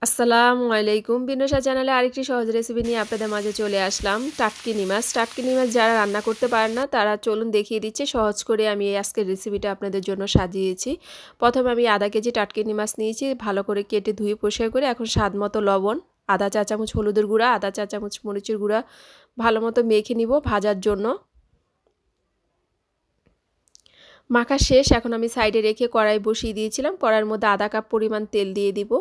আসসালামু আলাইকুম। বিনুষা চ্যানেলে আরেকটি সহজ রেসিপি নিয়ে আপনাদের মাঝে চলে আসলাম। টাটকিনি মাছ। টাটকিনি মাছ যারা রান্না করতে পারেন না তারা চলুন দেখিয়ে দিচ্ছি সহজ করে আমি আজকের রেসিপিটা আপনাদের জন্য সাজিয়েছি। প্রথমে আমি আধা কেজি টাটকিনি মাছ নিয়েছি, ভালো করে কেটে ধুয়ে পরিষ্কার করে এখন স্বাদ মতো লবণ, আধা চা চামচ হলুদের গুঁড়া, আধা চা চামচ মরিচের গুঁড়া ভালো মতো মেখে নিব ভাজার জন্য। মাখা শেষ, এখন আমি সাইডে রেখে কড়াই বসিয়ে দিয়েছিলাম। কড়াইয়ের মধ্যে আধা কাপ পরিমাণ তেল দিয়ে দিব।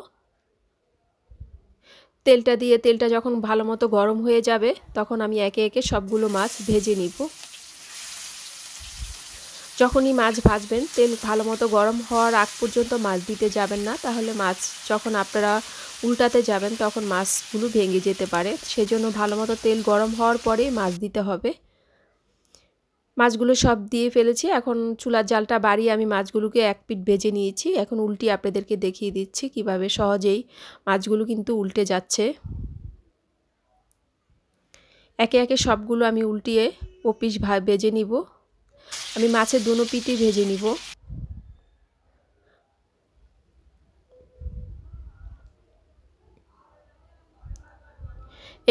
তেলটা যখন ভালো মতো গরম হয়ে যাবে তখন আমি একে একে সবগুলো মাছ ভেজে নিব। যখনই মাছ ভাজবেন তেল ভালো মতো গরম হওয়ার আগ পর্যন্ত মাছ দিতে যাবেন না, তাহলে মাছ যখন আপনারা উল্টাতে যাবেন তখন মাছগুলো ভেঙে যেতে পারে। সেজন্য ভালো মতো তেল গরম হওয়ার পরেই মাছ দিতে হবে। মাছগুলো সব দিয়ে ফেলেছি, এখন চুলার জালটা বাড়িয়ে আমি মাছগুলোকে এক পিঠ ভেজে নিয়েছি। এখন উল্টিয়ে আপনাদেরকে দেখিয়ে দিচ্ছি কিভাবে সহজেই মাছগুলো কিন্তু উল্টে যাচ্ছে। একে একে সবগুলো আমি উল্টিয়ে ও পিস ভেজে নিব। আমি মাছের দুনো পিঠই ভেজে নিব।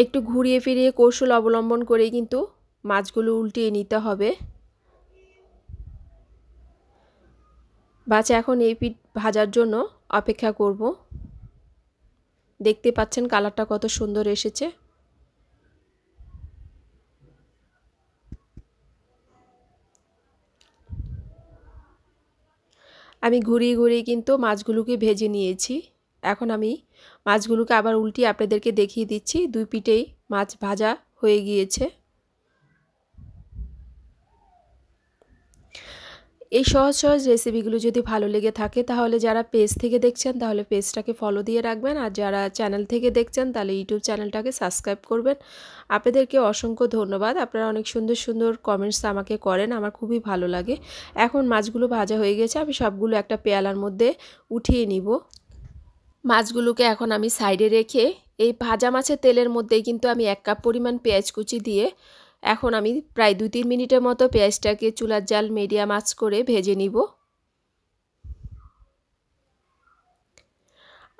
একটু ঘুরিয়ে ফিরিয়ে কৌশল অবলম্বন করেই কিন্তু মাছগুলো উল্টিয়ে নিতে হবে। বাচ্চা এখন এই পিঠ ভাজার জন্য অপেক্ষা করব। দেখতে পাচ্ছেন কালারটা কত সুন্দর এসেছে। আমি ঘুরিয়ে ঘুরিয়ে কিন্তু মাছগুলোকে ভেজে নিয়েছি। এখন আমি মাছগুলোকে আবার উল্টিয়ে আপনাদেরকে দেখিয়ে দিচ্ছি। দুই পিঠেই মাছ ভাজা হয়ে গিয়েছে। এই সহজ সহজ রেসিপিগুলো যদি ভালো লেগে থাকে তাহলে যারা পেজ থেকে দেখছেন তাহলে পেজটাকে ফলো দিয়ে রাখবেন, আর যারা চ্যানেল থেকে দেখছেন তাহলে ইউটিউব চ্যানেলটাকে সাবস্ক্রাইব করবেন। আপনাদেরকে অসংখ্য ধন্যবাদ। আপনারা অনেক সুন্দর সুন্দর কমেন্টস আমাকে করেন, আমার খুবই ভালো লাগে। এখন মাছগুলো ভাজা হয়ে গেছে, আমি সবগুলো একটা পেয়ালার মধ্যে উঠিয়ে নিব। মাছগুলোকে এখন আমি সাইডে রেখে এই ভাজা মাছের তেলের মধ্যেই কিন্তু আমি 1 কাপ পরিমাণ পেঁয়াজ কুচি দিয়ে এখন আমি প্রায় 2-3 মিনিটের মতো পেঁয়াজটাকে চুলার জাল মিডিয়াম আঁচ করে ভেজে নিব।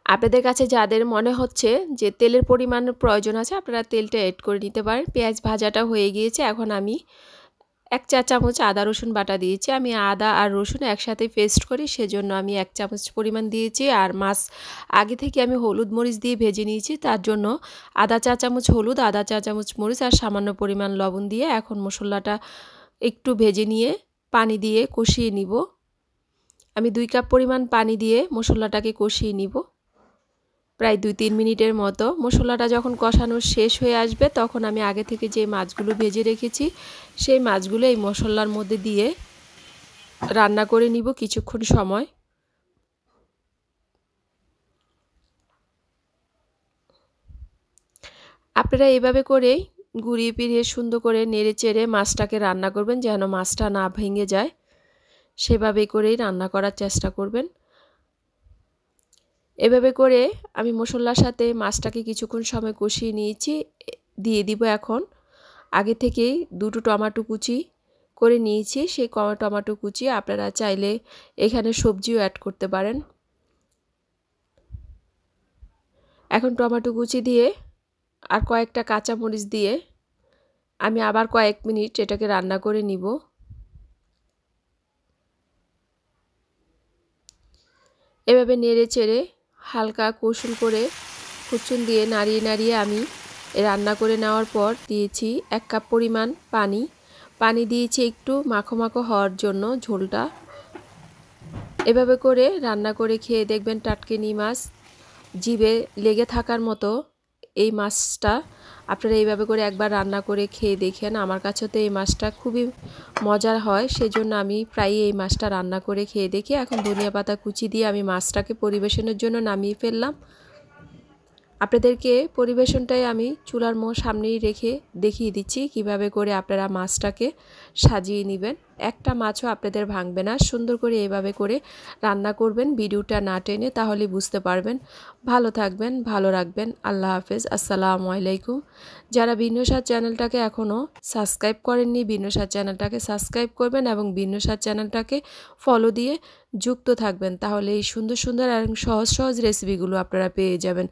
আপনাদের কাছে যাদের মনে হচ্ছে যে তেলের পরিমাণ প্রয়োজন আছে আপনারা তেলটা অ্যাড করে নিতে পারেন। পেঁয়াজ ভাজাটা হয়ে গিয়েছে, এখন আমি 1 চা চামচ আদা রসুন বাটা দিয়েছি। আমি আদা আর রসুন একসাথে পেস্ট করি, সেজন্য আমি 1 চামচ পরিমাণ দিয়েছি। আর মাছ আগে থেকে আমি হলুদ মরিচ দিয়ে ভেজে নিয়েছি, তার জন্য আধা চা চামচ হলুদ, আধা চা চামচ মরিচ আর সামান্য পরিমাণ লবণ দিয়ে এখন মশলাটা একটু ভেজে নিয়ে পানি দিয়ে কষিয়ে নিব। আমি 2 কাপ পরিমাণ পানি দিয়ে মশলাটাকে কষিয়ে নিব প্রায় 2-3 মিনিটের মতো। মশলাটা যখন কষানো শেষ হয়ে আসবে তখন আমি আগে থেকে যে মাছগুলো ভেজে রেখেছি সেই মাছগুলো এই মশলার মধ্যে দিয়ে রান্না করে নিব কিছুক্ষণ সময়। আপনারা এইভাবে করেই ঘুরিয়ে ফিরিয়ে সুন্দর করে নেড়ে চেড়ে মাছটাকে রান্না করবেন, যেন মাছটা না ভেঙে যায়। সেভাবে করেই রান্না করার চেষ্টা করবেন। এভাবে করে আমি মশলার সাথে মাছটাকে কিছুক্ষণ সময় কষিয়ে নিয়েছি। দিয়ে দিব এখন আগে থেকেই 2টো টমেটো কুচি করে নিয়েছি। সেই টমেটো কুচি আপনারা চাইলে এখানে সবজিও অ্যাড করতে পারেন। এখন টমেটো কুচি দিয়ে আর কয়েকটা কাঁচা মরিচ দিয়ে আমি আবার কয়েক মিনিট এটাকে রান্না করে নিব। এভাবে নেড়ে চেড়ে হালকা কৌশল করে খুচুন দিয়ে নাড়িয়ে নাড়িয়ে আমি রান্না করে নেওয়ার পর দিয়েছি 1 কাপ পরিমাণ পানি দিয়েছি একটু মাখো মাখো হওয়ার জন্য ঝোলটা। এভাবে করে রান্না করে খেয়ে দেখবেন টাটকিনি মাছ জিভে লেগে থাকার মতো। এই মাছটা আপনারা এইভাবে করে একবার রান্না করে খেয়ে দেখেন। আমার কাছে তো এই মাছটা খুবই মজার হয়, সেজন্য আমি প্রায়ই এই মাছটা রান্না করে খেয়ে দেখি। এখন ধনিয়া পাতা কুচি দিয়ে আমি মাছটাকে পরিবেশনের জন্য নামিয়ে ফেললাম। আপনাদেরকে পরিবেশনটাই আমি চুলার সামনেই রেখে দেখিয়ে দিচ্ছি কিভাবে করে আপনারা মাছটাকে সাজিয়ে নেবেন। একটা মাছও আপনাদের ভাঙবে না। সুন্দর করে এইভাবে করে রান্না করবেন, ভিডিওটা না টেনে, তাহলে বুঝতে পারবেন। ভালো থাকবেন, ভালো রাখবেন। আল্লাহ হাফেজ। আসসালামু আলাইকুম। যারা বিনুষা চ্যানেলটাকে এখনও সাবস্ক্রাইব করেননি বিনুষা চ্যানেলটাকে সাবস্ক্রাইব করবেন এবং বিনুষা চ্যানেলটাকে ফলো দিয়ে যুক্ত থাকবেন, তাহলে এই সুন্দর সুন্দর এবং সহজ সহজ রেসিপিগুলো আপনারা পেয়ে যাবেন।